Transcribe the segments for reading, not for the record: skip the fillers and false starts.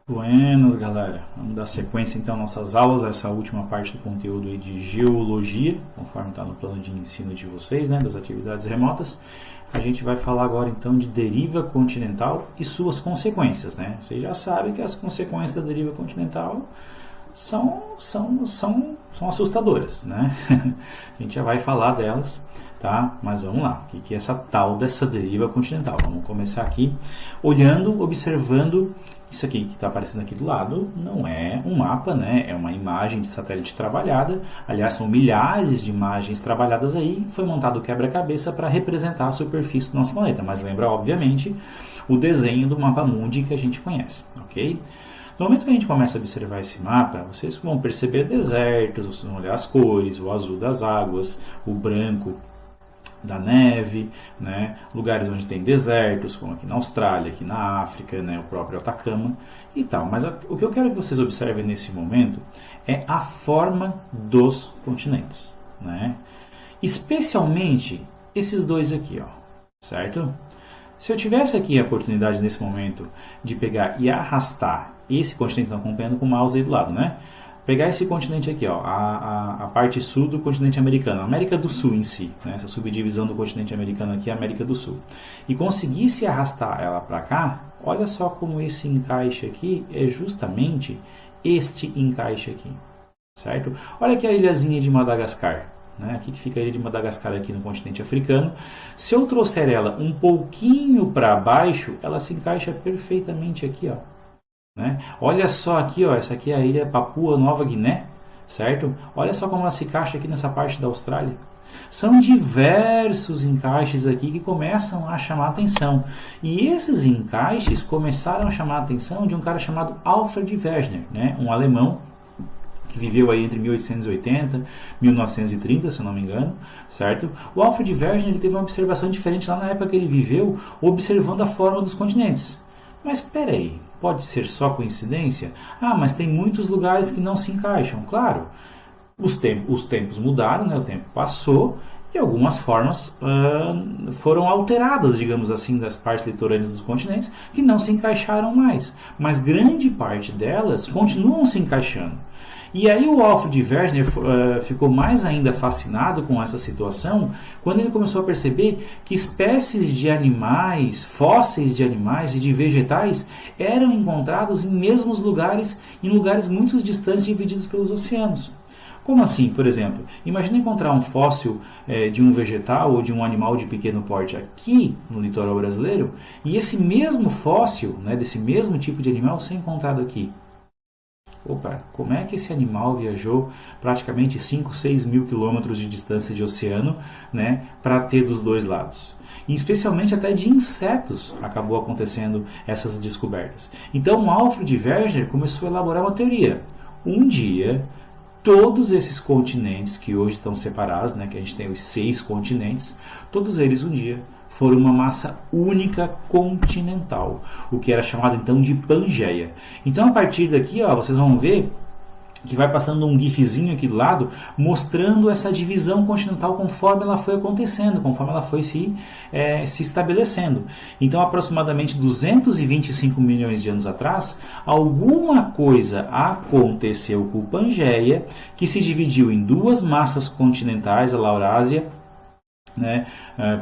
Buenas, galera. Vamos dar sequência então às nossas aulas, essa última parte do conteúdo aí de geologia, conforme está no plano de ensino de vocês, né, das atividades remotas. A gente vai falar agora então de deriva continental e suas consequências, né? Vocês já sabem que as consequências da deriva continental são assustadoras, né? A gente já vai falar delas, tá? Mas vamos lá, o que é essa tal dessa deriva continental? Vamos começar aqui olhando, observando. Isso aqui que está aparecendo aqui do lado não é um mapa, né? É uma imagem de satélite trabalhada. Aliás, são milhares de imagens trabalhadas aí. Foi montado o quebra-cabeça para representar a superfície do nosso planeta. Mas lembra, obviamente, o desenho do mapa mundi que a gente conhece, ok? No momento que a gente começa a observar esse mapa, vocês vão perceber desertos, vocês vão olhar as cores, o azul das águas, o branco da neve, né? Lugares onde tem desertos, como aqui na Austrália, aqui na África, né? O próprio Atacama e tal. Mas o que eu quero que vocês observem nesse momento é a forma dos continentes, né? Especialmente esses dois aqui, ó, certo? Se eu tivesse aqui a oportunidade nesse momento de pegar e arrastar esse continente, estão acompanhando com o mouse aí do lado, né? Pegar esse continente aqui, ó, a parte sul do continente americano, a América do Sul em si, né, essa subdivisão do continente americano aqui é a América do Sul, e conseguisse arrastar ela para cá, olha só como esse encaixe aqui é justamente este encaixe aqui, certo? Olha aqui a ilhazinha de Madagascar, né, aqui que fica a ilha de Madagascar aqui no continente africano. Se eu trouxer ela um pouquinho para baixo, ela se encaixa perfeitamente aqui, ó. Né? Olha só aqui, ó, essa aqui é a ilha Papua Nova Guiné, certo? Olha só como ela se encaixa aqui nessa parte da Austrália. São diversos encaixes aqui que começam a chamar a atenção. E esses encaixes começaram a chamar a atenção de um cara chamado Alfred Wegener, né? Um alemão que viveu aí entre 1880 e 1930, se eu não me engano, certo? O Alfred Wegener ele teve uma observação diferente lá na época que ele viveu, observando a forma dos continentes. Mas espera aí, pode ser só coincidência? Ah, mas tem muitos lugares que não se encaixam. Claro, os tempos mudaram, né? O tempo passou e algumas formas foram alteradas, digamos assim, das partes litorâneas dos continentes que não se encaixaram mais. Mas grande parte delas continuam se encaixando. E aí o Alfred Wegener ficou mais ainda fascinado com essa situação quando ele começou a perceber que espécies de animais, fósseis de animais e de vegetais eram encontrados em mesmos lugares, em lugares muito distantes divididos pelos oceanos. Como assim, por exemplo? Imagina encontrar um fóssil de um vegetal ou de um animal de pequeno porte aqui no litoral brasileiro e esse mesmo fóssil, né, desse mesmo tipo de animal ser encontrado aqui. Opa, como é que esse animal viajou praticamente 5, 6 mil quilômetros de distância de oceano, né, para ter dos dois lados? E especialmente até de insetos acabou acontecendo essas descobertas. Então Alfred Wegener começou a elaborar uma teoria. Um dia, todos esses continentes que hoje estão separados, né, que a gente tem os 6 continentes, todos eles um dia foram uma massa única continental, o que era chamado então de Pangeia. Então a partir daqui, ó, vocês vão ver que vai passando um gifzinho aqui do lado, mostrando essa divisão continental conforme ela foi acontecendo, conforme ela foi se estabelecendo. Então, aproximadamente 225 milhões de anos atrás, alguma coisa aconteceu com Pangeia, que se dividiu em duas massas continentais, a Laurásia, né,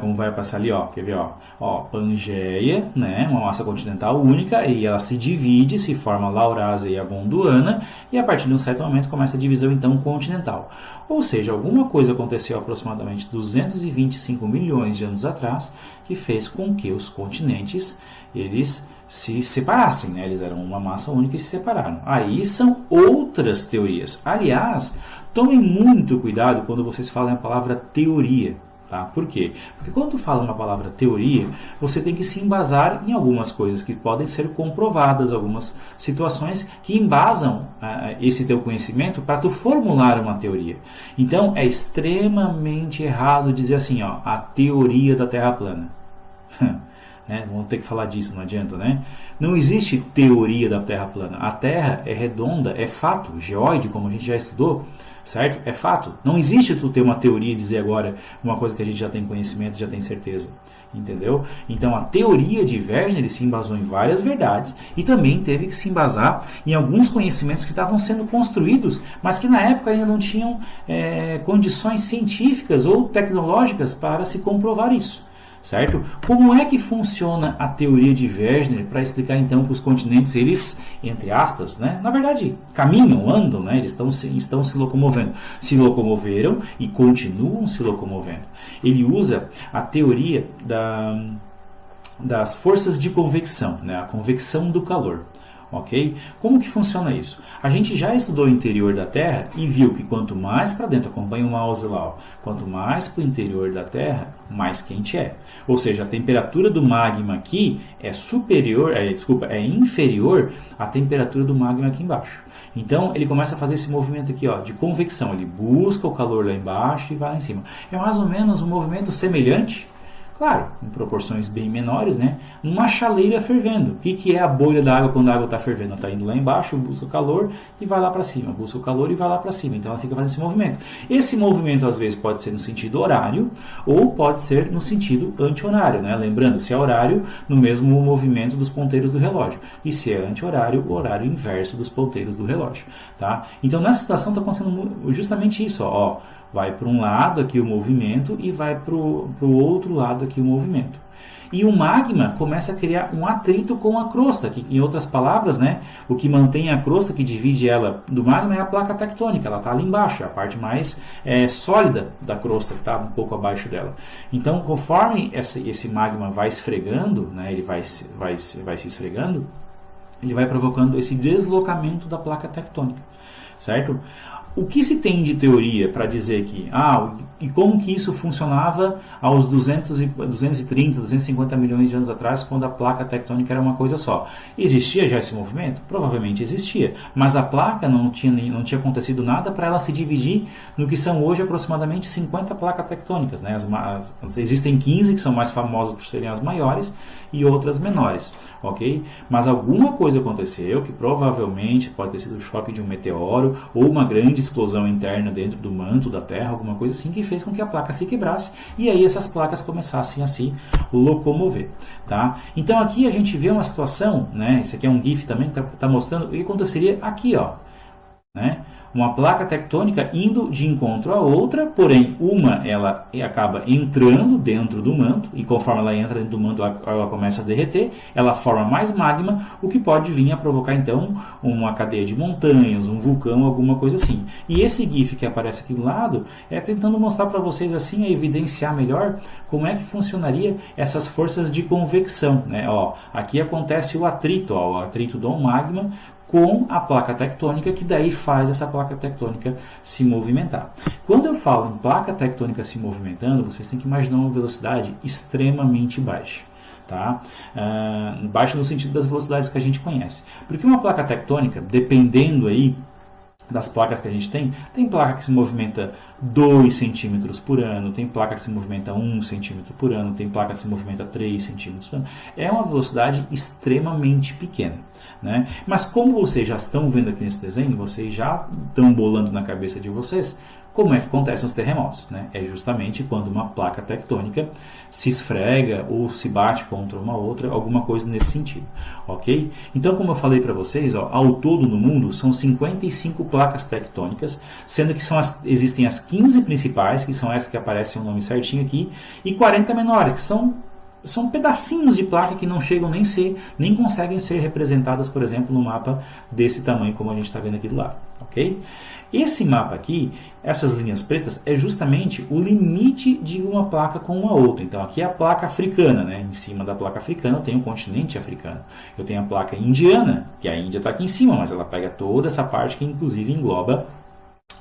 como vai passar ali, ó, quer ver, ó, Pangeia, né, uma massa continental única, e ela se divide, se forma a Laurásia e a Gondwana, e a partir de um certo momento começa a divisão então continental. Ou seja, alguma coisa aconteceu aproximadamente 225 milhões de anos atrás, que fez com que os continentes eles se separassem, né? Eles eram uma massa única e se separaram. Aí são outras teorias. Aliás, tomem muito cuidado quando vocês falam a palavra teoria. Tá? Por quê? Porque quando tu fala uma palavra teoria, você tem que se embasar em algumas coisas que podem ser comprovadas, algumas situações que embasam esse teu conhecimento para tu formular uma teoria. Então, é extremamente errado dizer assim, ó, a teoria da Terra plana. né? Vamos ter que falar disso, não adianta, né? Não existe teoria da Terra plana. A Terra é redonda, é fato, geóide, como a gente já estudou, certo? É fato. Não existe tu ter uma teoria e dizer agora uma coisa que a gente já tem conhecimento, já tem certeza, entendeu? Então a teoria de Wegener ele se embasou em várias verdades e também teve que se embasar em alguns conhecimentos que estavam sendo construídos, mas que na época ainda não tinham condições científicas ou tecnológicas para se comprovar isso. Certo? Como é que funciona a teoria de Wegener para explicar então que os continentes, eles, entre aspas, né, na verdade, caminham, andam, né, eles estão se locomovendo. Se locomoveram e continuam se locomovendo. Ele usa a teoria das forças de convecção, né, a convecção do calor. Ok? Como que funciona isso? A gente já estudou o interior da Terra e viu que quanto mais para dentro, acompanha o mouse lá, ó, quanto mais para o interior da Terra, mais quente é. Ou seja, a temperatura do magma aqui é inferior à temperatura do magma aqui embaixo. Então ele começa a fazer esse movimento aqui, ó, de convecção. Ele busca o calor lá embaixo e vai lá em cima. É mais ou menos um movimento semelhante, claro, em proporções bem menores, né? Numa chaleira fervendo. O que é a bolha da água quando a água está fervendo? Ela está indo lá embaixo, busca o calor e vai lá para cima. Busca o calor e vai lá para cima. Então ela fica fazendo esse movimento. Esse movimento às vezes pode ser no sentido horário ou pode ser no sentido anti-horário, né? Lembrando, se é horário, no mesmo movimento dos ponteiros do relógio. E se é anti-horário, o horário inverso dos ponteiros do relógio. Tá? Então nessa situação está acontecendo justamente isso, ó. Vai para um lado aqui o movimento e vai para o outro lado aqui o movimento. E o magma começa a criar um atrito com a crosta, que, em outras palavras, né, o que mantém a crosta, que divide ela do magma, é a placa tectônica. Ela está ali embaixo, é a parte mais sólida da crosta, que está um pouco abaixo dela. Então, conforme esse magma vai esfregando, né, ele vai se esfregando, ele vai provocando esse deslocamento da placa tectônica, certo? O que se tem de teoria para dizer que, e como que isso funcionava aos 230, 250 milhões de anos atrás, quando a placa tectônica era uma coisa só? Existia já esse movimento? Provavelmente existia, mas a placa não tinha acontecido nada para ela se dividir no que são hoje aproximadamente 50 placas tectônicas, né? Existem 15 que são mais famosas por serem as maiores e outras menores, ok? Mas alguma coisa aconteceu que provavelmente pode ter sido o choque de um meteoro ou uma grande explosão interna dentro do manto da Terra, alguma coisa assim, que fez com que a placa se quebrasse e aí essas placas começassem a se locomover, tá? Então aqui a gente vê uma situação, né? Isso aqui é um GIF também que está mostrando o que aconteceria aqui, ó, né? Uma placa tectônica indo de encontro a outra, porém uma ela acaba entrando dentro do manto e conforme ela entra dentro do manto ela começa a derreter, ela forma mais magma, o que pode vir a provocar então uma cadeia de montanhas, um vulcão, alguma coisa assim. E esse GIF que aparece aqui do lado é tentando mostrar para vocês assim, a evidenciar melhor como é que funcionaria essas forças de convecção, né? Ó, aqui acontece o atrito, ó, o atrito do magma com a placa tectônica, que daí faz essa placa tectônica se movimentar. Quando eu falo em placa tectônica se movimentando, vocês têm que imaginar uma velocidade extremamente baixa. Tá? Baixa no sentido das velocidades que a gente conhece. Porque uma placa tectônica, dependendo aí das placas que a gente tem placa que se movimenta 2 centímetros por ano, tem placa que se movimenta 1 centímetro por ano, tem placa que se movimenta 3 centímetros por ano. É uma velocidade extremamente pequena, né? Mas como vocês já estão vendo aqui nesse desenho, vocês já estão bolando na cabeça de vocês como é que acontecem os terremotos, né? É justamente quando uma placa tectônica se esfrega ou se bate contra uma outra, alguma coisa nesse sentido, ok? Então, como eu falei para vocês, ó, ao todo no mundo são 55 placas tectônicas, sendo que existem as 15 principais, que são essas que aparecem o nome certinho aqui, e 40 menores, que são pedacinhos de placa que não chegam nem conseguem ser representadas, por exemplo, no mapa desse tamanho, como a gente está vendo aqui do lado, ok? Esse mapa aqui, essas linhas pretas, é justamente o limite de uma placa com uma outra. Então aqui é a placa africana, né? Em cima da placa africana eu tenho o continente africano. Eu tenho a placa indiana, que a Índia está aqui em cima, mas ela pega toda essa parte que inclusive engloba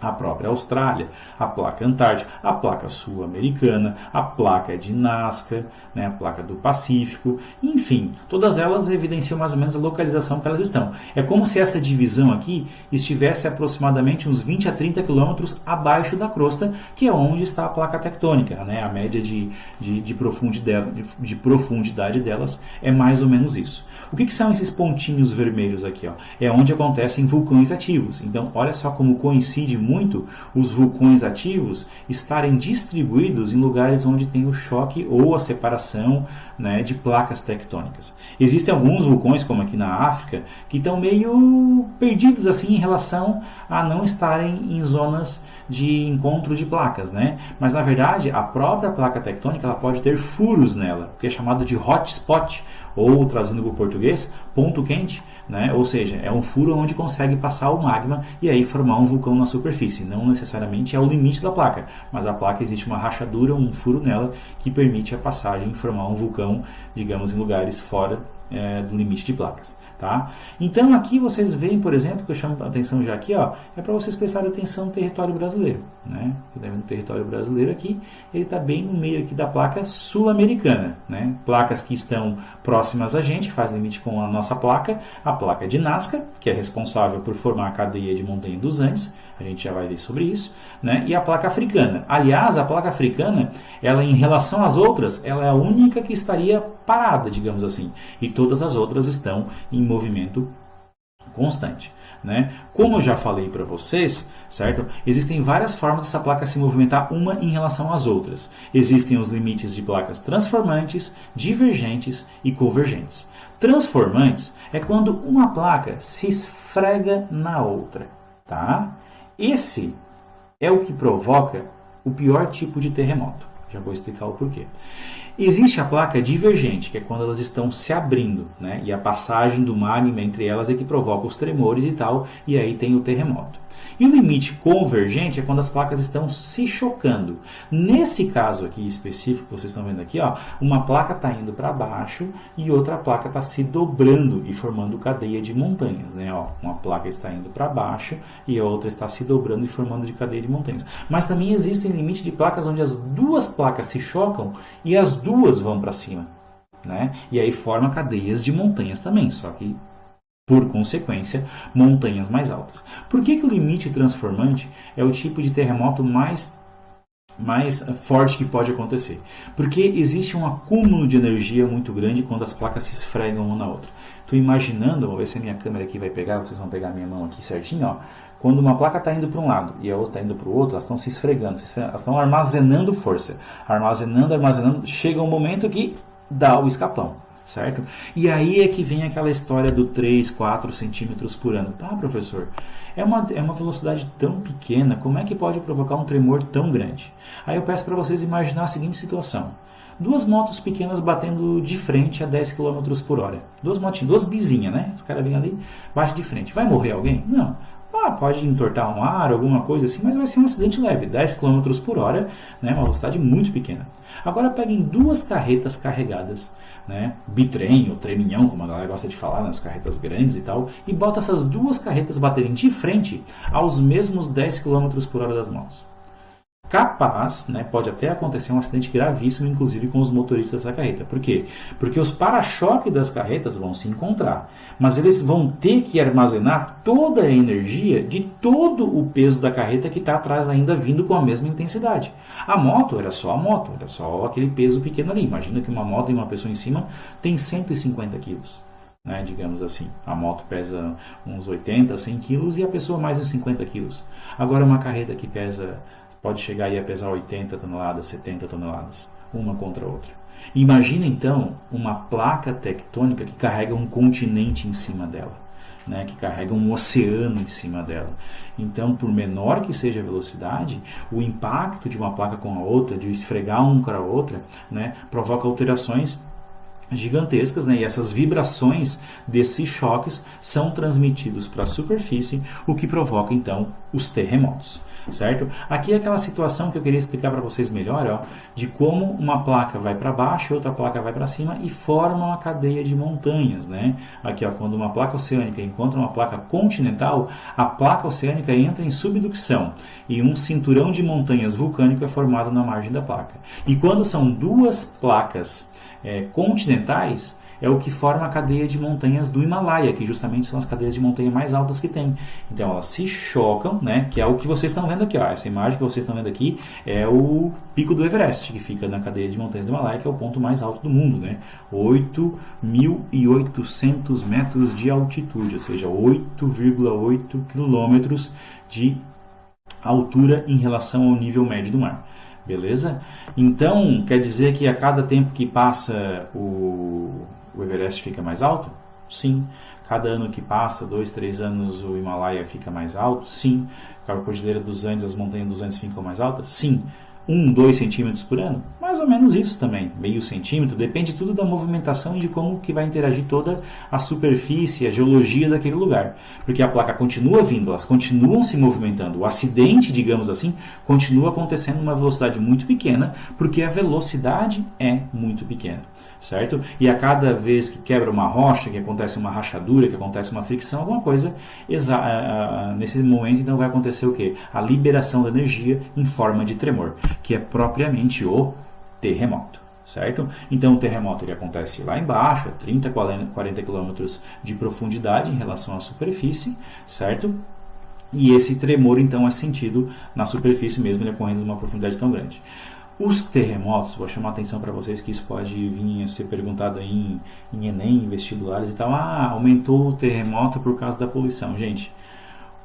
a própria Austrália, a placa Antártica, a placa Sul-Americana, a placa de Nazca, né, a placa do Pacífico, enfim, todas elas evidenciam mais ou menos a localização que elas estão. É como se essa divisão aqui estivesse aproximadamente uns 20 a 30 quilômetros abaixo da crosta, que é onde está a placa tectônica, né, a média de profundidade delas é mais ou menos isso. O que são esses pontinhos vermelhos aqui? Ó? É onde acontecem vulcões ativos. Então, olha só como coincide muito os vulcões ativos estarem distribuídos em lugares onde tem o choque ou a separação, né, de placas tectônicas. Existem alguns vulcões, como aqui na África, que estão meio perdidos assim em relação a não estarem em zonas de encontro de placas, né? Mas na verdade a própria placa tectônica ela pode ter furos nela, que é chamado de hotspot, ou traduzindo para o português, ponto quente, né? Ou seja, é um furo onde consegue passar o magma e aí formar um vulcão na superfície. Não necessariamente é o limite da placa, mas a placa existe uma rachadura, um furo nela que permite a passagem e formar um vulcão, digamos, em lugares fora do limite de placas, tá? Então aqui vocês veem, por exemplo, que eu chamo a atenção já aqui, ó, é para vocês prestarem atenção no território brasileiro, né? No território brasileiro aqui, ele está bem no meio aqui da placa sul-americana, né? Placas que estão próximas a gente, faz limite com a nossa placa, a placa de Nazca, que é responsável por formar a cadeia de montanha dos Andes, a gente já vai ver sobre isso, né? E a placa africana. Aliás, a placa africana, ela em relação às outras, ela é a única que estaria parada, digamos assim, e todas as outras estão em movimento constante, né? Como eu já falei para vocês, certo? Existem várias formas dessa placa se movimentar uma em relação às outras. Existem os limites de placas transformantes, divergentes e convergentes. Transformantes é quando uma placa se esfrega na outra, tá? Esse é o que provoca o pior tipo de terremoto. Já vou explicar o porquê. Existe a placa divergente, que é quando elas estão se abrindo, né? E a passagem do magma entre elas é que provoca os tremores e tal, e aí tem o terremoto. E o limite convergente é quando as placas estão se chocando. Nesse caso aqui específico, que vocês estão vendo aqui, ó, uma placa está indo para baixo e outra placa está se dobrando e formando cadeia de montanhas, né? Ó, uma placa está indo para baixo e a outra está se dobrando e formando de cadeia de montanhas. Mas também existem limites de placas onde as duas placas se chocam e as duas vão para cima, né? E aí forma cadeias de montanhas também, só que por consequência, montanhas mais altas. Por que o limite transformante é o tipo de terremoto mais forte que pode acontecer? Porque existe um acúmulo de energia muito grande quando as placas se esfregam uma na outra. Estou imaginando, vou ver se a minha câmera aqui vai pegar, vocês vão pegar a minha mão aqui certinho, ó. Quando uma placa está indo para um lado e a outra está indo para o outro, elas estão se esfregando, elas estão armazenando força. Armazenando, chega um momento que dá o escapão. Certo? E aí é que vem aquela história do 3, 4 centímetros por ano. Tá, professor? É uma velocidade tão pequena, como é que pode provocar um tremor tão grande? Aí eu peço para vocês imaginar a seguinte situação. Duas motos pequenas batendo de frente a 10 km por hora. Duas motinhas, duas bizinhas, né? Os caras vêm ali, bate de frente. Vai morrer alguém? Não. Pode entortar um ar, alguma coisa assim, mas vai ser um acidente leve, 10 km por hora, né, uma velocidade muito pequena. Agora peguem duas carretas carregadas, né, bitrem ou treminhão, como a galera gosta de falar, nas carretas grandes e tal, e bota essas duas carretas baterem de frente aos mesmos 10 km por hora das motos. Capaz, né, pode até acontecer um acidente gravíssimo, inclusive com os motoristas dessa carreta. Por quê? Porque os para-choques das carretas vão se encontrar, mas eles vão ter que armazenar toda a energia de todo o peso da carreta que está atrás ainda vindo com a mesma intensidade. A moto era só aquele peso pequeno ali. Imagina que uma moto e uma pessoa em cima tem 150 quilos. Né, digamos assim, a moto pesa uns 80, 100 quilos e a pessoa mais uns 50 quilos. Agora uma carreta que pode chegar aí a pesar 80 toneladas, 70 toneladas, uma contra a outra. Imagina então uma placa tectônica que carrega um continente em cima dela, né, que carrega um oceano em cima dela. Então, por menor que seja a velocidade, o impacto de uma placa com a outra, de esfregar uma com a outra, né, provoca alterações gigantescas, né? E essas vibrações desses choques são transmitidos para a superfície, o que provoca então os terremotos, certo? Aqui é aquela situação que eu queria explicar para vocês melhor, ó, de como uma placa vai para baixo, outra placa vai para cima e forma uma cadeia de montanhas, né? Aqui, ó, quando uma placa oceânica encontra uma placa continental, a placa oceânica entra em subducção e um cinturão de montanhas vulcânico é formado na margem da placa. E quando são duas placas continentais, é o que forma a cadeia de montanhas do Himalaia, que justamente são as cadeias de montanha mais altas que tem. Então elas se chocam, né, que é o que vocês estão vendo aqui. Ó. Essa imagem que vocês estão vendo aqui é o pico do Everest, que fica na cadeia de montanhas do Himalaia, que é o ponto mais alto do mundo. Né? 8.800 metros de altitude, ou seja, 8,8 quilômetros de altura em relação ao nível médio do mar. Beleza? Então, quer dizer que a cada tempo que passa o Everest fica mais alto? Sim. Cada ano que passa, 2, 3 anos, o Himalaia fica mais alto? Sim. A Cordilheira dos Andes, as montanhas dos Andes ficam mais altas? Sim. 1, 2 centímetros por ano? Mais ou menos isso também. Meio centímetro, depende tudo da movimentação e de como que vai interagir toda a superfície, a geologia daquele lugar. Porque a placa continua vindo, elas continuam se movimentando. O acidente, digamos assim, continua acontecendo numa velocidade muito pequena, porque a velocidade é muito pequena. Certo? E a cada vez que quebra uma rocha, que acontece uma rachadura, que acontece uma fricção, alguma coisa, nesse momento então vai acontecer o quê? A liberação da energia em forma de tremor, que é propriamente o terremoto. Certo? Então o terremoto ele acontece lá embaixo, a 30, 40 quilômetros de profundidade em relação à superfície, certo? E esse tremor então é sentido na superfície mesmo, ele ocorrendo numa profundidade tão grande. Os terremotos, vou chamar a atenção para vocês que isso pode vir a ser perguntado aí em Enem, em vestibulares e tal. Aumentou o terremoto por causa da poluição. Gente,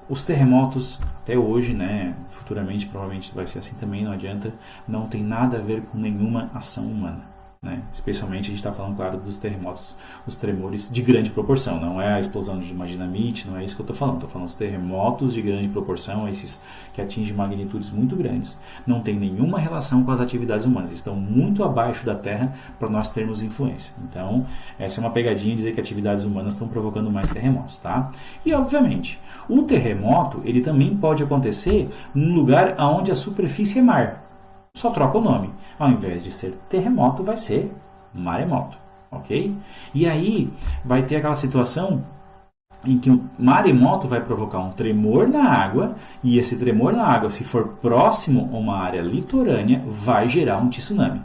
os terremotos até hoje, né, futuramente provavelmente vai ser assim também, não adianta, não tem nada a ver com nenhuma ação humana. Né? Especialmente a gente está falando, claro, dos terremotos, os tremores de grande proporção, não é a explosão de uma dinamite, não é isso que eu estou falando dos terremotos de grande proporção, esses que atingem magnitudes muito grandes, não tem nenhuma relação com as atividades humanas, estão muito abaixo da Terra para nós termos influência. Então, essa é uma pegadinha dizer que atividades humanas estão provocando mais terremotos, tá? E, obviamente, o terremoto, ele também pode acontecer num lugar onde a superfície é mar. Só troca o nome. Ao invés de ser terremoto, vai ser maremoto. Ok? E aí vai ter aquela situação em que o maremoto vai provocar um tremor na água, e esse tremor na água, se for próximo a uma área litorânea, vai gerar um tsunami.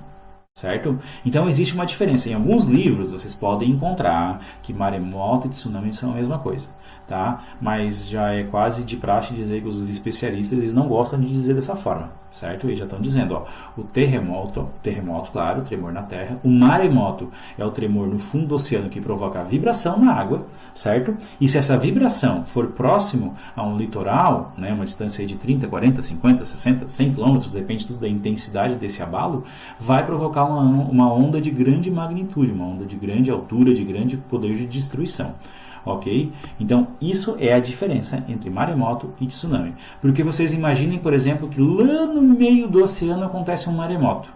Certo? Então existe uma diferença. Em alguns livros vocês podem encontrar que maremoto e tsunami são a mesma coisa. Tá? Mas já é quase de praxe dizer que os especialistas eles não gostam de dizer dessa forma, certo? Eles já estão dizendo, ó, o terremoto, claro, tremor na terra, o maremoto é o tremor no fundo do oceano que provoca a vibração na água, certo? E se essa vibração for próximo a um litoral, né, uma distância de 30, 40, 50, 60, 100 km, depende tudo da intensidade desse abalo, vai provocar uma onda de grande magnitude, uma onda de grande altura, de grande poder de destruição. Ok? Então, isso é a diferença entre maremoto e tsunami. Porque vocês imaginem, por exemplo, que lá no meio do oceano acontece um maremoto.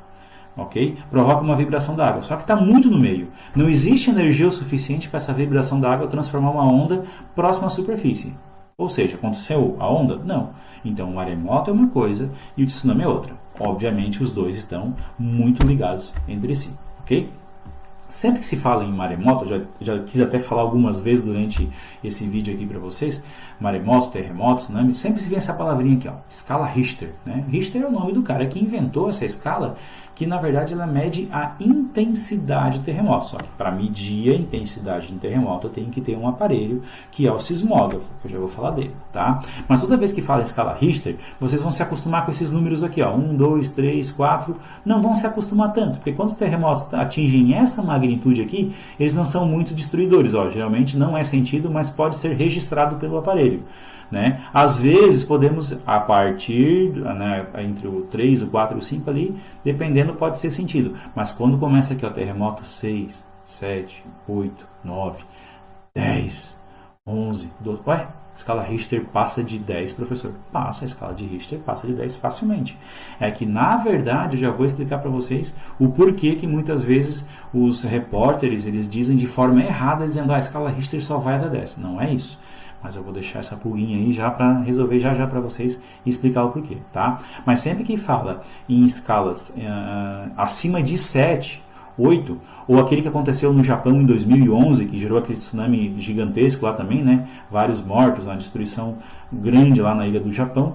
Ok? Provoca uma vibração da água. Só que está muito no meio. Não existe energia o suficiente para essa vibração da água transformar uma onda próxima à superfície. Ou seja, aconteceu a onda? Não. Então, o maremoto é uma coisa e o tsunami é outra. Obviamente, os dois estão muito ligados entre si. Ok? Sempre que se fala em maremoto, já quis até falar algumas vezes durante esse vídeo aqui para vocês, maremoto, terremoto, tsunami, sempre se vê essa palavrinha aqui, ó, escala Richter. Né? Richter é o nome do cara que inventou essa escala, que na verdade ela mede a intensidade do terremoto. Só que para medir a intensidade de um terremoto eu tenho que ter um aparelho que é o sismógrafo, que eu já vou falar dele. Tá? Mas toda vez que fala em escala Richter, vocês vão se acostumar com esses números aqui, ó, 1, 2, 3, 4, não vão se acostumar tanto, porque quando os terremotos atingem essa magnitude aqui, eles não são muito destruidores. Ó, geralmente não é sentido, mas pode ser registrado pelo aparelho. Né? Às vezes podemos, a partir, né, entre o 3, o 4 e o 5 ali, dependendo, pode ser sentido. Mas quando começa aqui o terremoto 6, 7, 8, 9, 10, 11, 12... Ué, a escala Richter passa de 10, professor? Passa, a escala de Richter passa de 10 facilmente. É que, na verdade, eu já vou explicar para vocês o porquê que muitas vezes os repórteres eles dizem de forma errada, dizendo que a escala Richter só vai até 10. Não é isso. mas eu vou deixar essa pulguinha aí já para resolver já para vocês e explicar o porquê, tá? Mas sempre que fala em escalas acima de 7, 8, ou aquele que aconteceu no Japão em 2011, que gerou aquele tsunami gigantesco lá também, né? Vários mortos, uma destruição grande lá na ilha do Japão,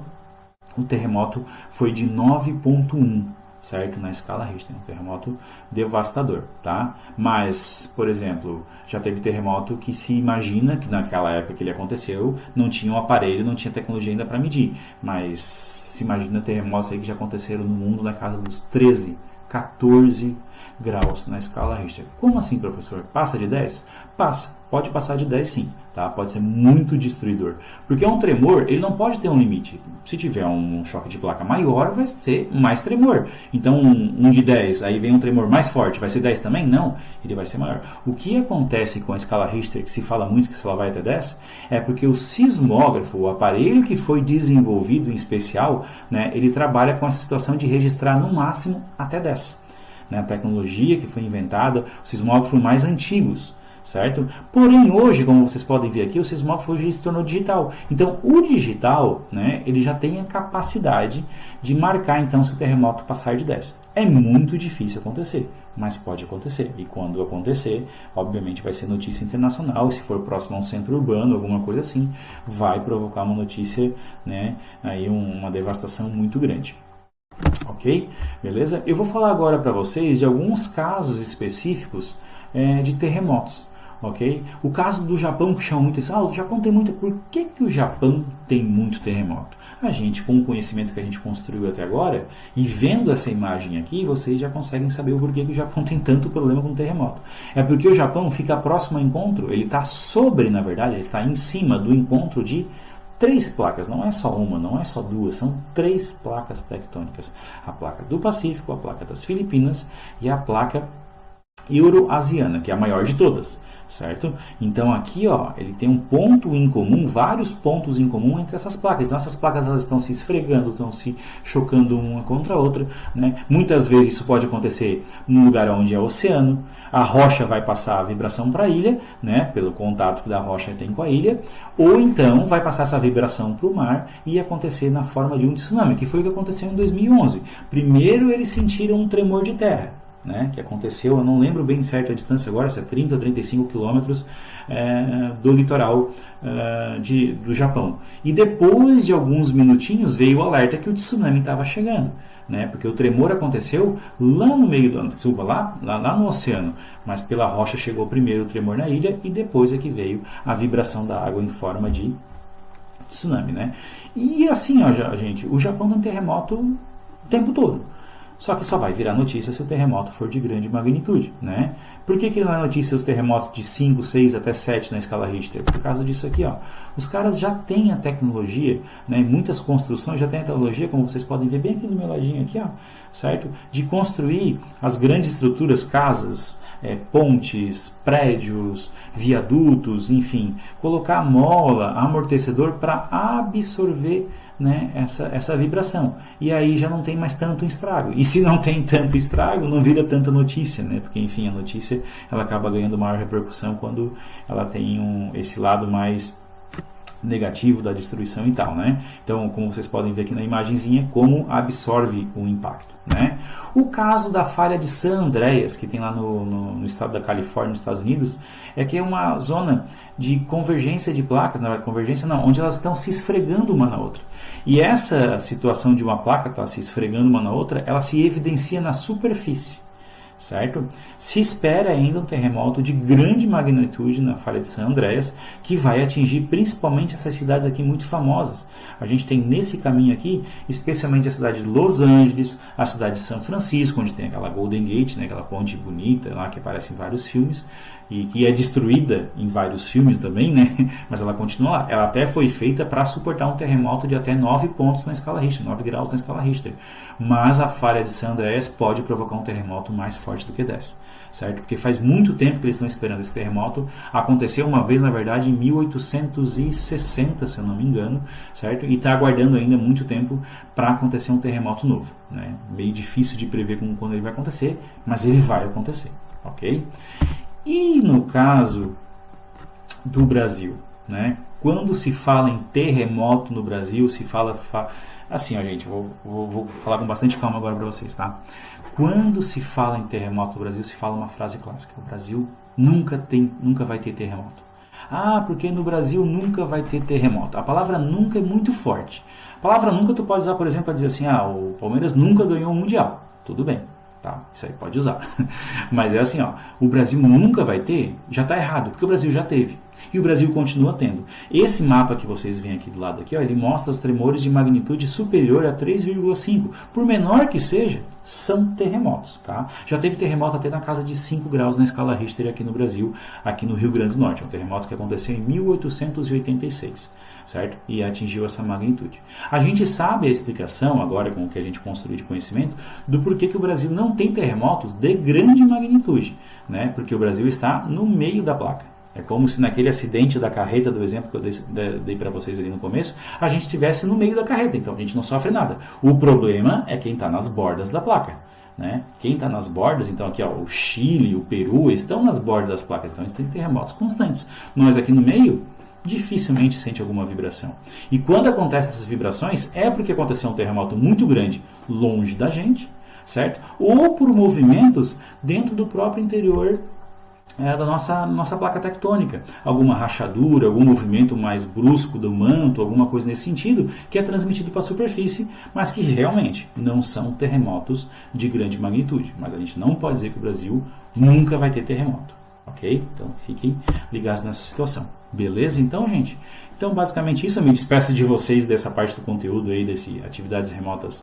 o terremoto foi de 9,1, certo? Na escala Richter, um terremoto devastador, tá? Mas, por exemplo, já teve terremoto que se imagina que naquela época que ele aconteceu, não tinha um aparelho, não tinha tecnologia ainda para medir, mas se imagina terremotos aí que já aconteceram no mundo na casa dos 13, 14 graus na escala Richter. Como assim, professor? Passa de 10? Passa. Pode passar de 10 sim, tá? Pode ser muito destruidor. Porque um tremor, ele não pode ter um limite. Se tiver um choque de placa maior, vai ser mais tremor. Então, um de 10, aí vem um tremor mais forte, vai ser 10 também? Não, ele vai ser maior. O que acontece com a escala Richter, que se fala muito que ela vai até 10, é porque o sismógrafo, o aparelho que foi desenvolvido em especial, né, ele trabalha com a situação de registrar no máximo até 10. A tecnologia que foi inventada, os sismógrafos mais antigos, certo? Porém, hoje, como vocês podem ver aqui, o sismógrafo hoje se tornou digital. Então, o digital, né, ele já tem a capacidade de marcar, então, se o terremoto passar de 10. É muito difícil acontecer, mas pode acontecer. E quando acontecer, obviamente vai ser notícia internacional. Se for próximo a um centro urbano, alguma coisa assim, vai provocar uma notícia, né, aí uma devastação muito grande. Ok? Beleza? Eu vou falar agora para vocês de alguns casos específicos de terremotos. Ok? O caso do Japão, que chama muito atenção. O Japão tem muito. Por que o Japão tem muito terremoto? A gente, com o conhecimento que a gente construiu até agora, e vendo essa imagem aqui, vocês já conseguem saber o porquê que o Japão tem tanto problema com terremoto. É porque o Japão fica próximo ao encontro, ele está sobre, na verdade, ele está em cima do encontro de 3 placas, não é só uma, não é só 2, são 3 placas tectônicas. A placa do Pacífico, a placa das Filipinas e a placa euroasiana, que é a maior de todas, certo? Então aqui, ó, ele tem um ponto em comum, vários pontos em comum entre essas placas. Então essas placas elas estão se esfregando, estão se chocando uma contra a outra, né? Muitas vezes isso pode acontecer num lugar onde é oceano. A rocha vai passar a vibração para a ilha, né? Pelo contato que a rocha tem com a ilha, ou então vai passar essa vibração para o mar e acontecer na forma de um tsunami, que foi o que aconteceu em 2011. Primeiro eles sentiram um tremor de terra, né, que aconteceu, eu não lembro bem certo a distância agora, se é 30 ou 35 quilômetros do litoral do Japão. E depois de alguns minutinhos veio o alerta que o tsunami estava chegando, né, porque o tremor aconteceu lá no meio do lá no oceano, mas pela rocha chegou primeiro o tremor na ilha e depois é que veio a vibração da água em forma de tsunami, né? E assim, ó, gente, o Japão tem terremoto o tempo todo. Só que só vai virar notícia se o terremoto for de grande magnitude, né? Por que não é notícia os terremotos de 5, 6 até 7 na escala Richter? Por causa disso aqui, ó. Os caras já têm a tecnologia, né? Muitas construções já têm a tecnologia, como vocês podem ver bem aqui do meu ladinho aqui, ó, certo? De construir as grandes estruturas, casas, pontes, prédios, viadutos, enfim, colocar mola, amortecedor para absorver, né, essa vibração. E aí já não tem mais tanto estrago. E se não tem tanto estrago, não vira tanta notícia, né? Porque, enfim, a notícia ela acaba ganhando maior repercussão quando ela tem esse lado mais negativo da destruição e tal, né? Então, como vocês podem ver aqui na imagenzinha, como absorve o impacto, né? O caso da falha de San Andreas, que tem lá no estado da Califórnia, nos Estados Unidos, é que é uma zona de convergência de placas, na verdade, convergência não, onde elas estão se esfregando uma na outra. E essa situação de uma placa que está se esfregando uma na outra, ela se evidencia na superfície, certo? Se espera ainda um terremoto de grande magnitude na falha de San Andreas, que vai atingir principalmente essas cidades aqui muito famosas. A gente tem nesse caminho aqui, especialmente a cidade de Los Angeles, a cidade de São Francisco, onde tem aquela Golden Gate, né, aquela ponte bonita lá que aparece em vários filmes, e que é destruída em vários filmes também, né? Mas ela continua lá. Ela até foi feita para suportar um terremoto de até 9 pontos na escala Richter, 9 graus na escala Richter. Mas a falha de San Andreas pode provocar um terremoto mais forte do que 10, certo? Porque faz muito tempo que eles estão esperando esse terremoto. Aconteceu uma vez, na verdade, em 1860, se eu não me engano, certo? E está aguardando ainda muito tempo para acontecer um terremoto novo, né? Meio difícil de prever quando ele vai acontecer, mas ele vai acontecer, ok? E no caso do Brasil, né? Quando se fala em terremoto no Brasil, se fala... Assim, ó, gente, vou falar com bastante calma agora para vocês, tá? Quando se fala em terremoto no Brasil, se fala uma frase clássica. O Brasil nunca vai ter terremoto. Ah, porque no Brasil nunca vai ter terremoto. A palavra nunca é muito forte. A palavra nunca tu pode usar, por exemplo, para dizer assim, o Palmeiras nunca ganhou um Mundial. Tudo bem, tá? Isso aí pode usar. Mas é assim, ó, o Brasil nunca vai ter, já está errado, porque o Brasil já teve. E o Brasil continua tendo. Esse mapa que vocês veem aqui do lado aqui, ó, ele mostra os tremores de magnitude superior a 3,5. Por menor que seja, são terremotos. Tá? Já teve terremoto até na casa de 5 graus na escala Richter aqui no Brasil, aqui no Rio Grande do Norte. É um terremoto que aconteceu em 1886. Certo? E atingiu essa magnitude. A gente sabe a explicação, agora com o que a gente construiu de conhecimento, do porquê que o Brasil não tem terremotos de grande magnitude. Né? Porque o Brasil está no meio da placa. É como se naquele acidente da carreta, do exemplo que eu dei para vocês ali no começo, a gente estivesse no meio da carreta, então a gente não sofre nada. O problema é quem está nas bordas da placa. Né? Quem está nas bordas, então aqui ó, o Chile, o Peru, estão nas bordas das placas, então eles têm terremotos constantes. Nós aqui no meio, dificilmente sente alguma vibração. E quando acontecem essas vibrações, é porque aconteceu um terremoto muito grande longe da gente, certo? Ou por movimentos dentro do próprio interior da nossa placa tectônica. Alguma rachadura, algum movimento mais brusco do manto, alguma coisa nesse sentido, que é transmitido para a superfície, mas que realmente não são terremotos de grande magnitude. Mas a gente não pode dizer que o Brasil nunca vai ter terremoto. Ok? Então fiquem ligados nessa situação. Beleza? Então, gente? Então, basicamente isso. Eu me despeço de vocês dessa parte do conteúdo aí, desse atividades remotas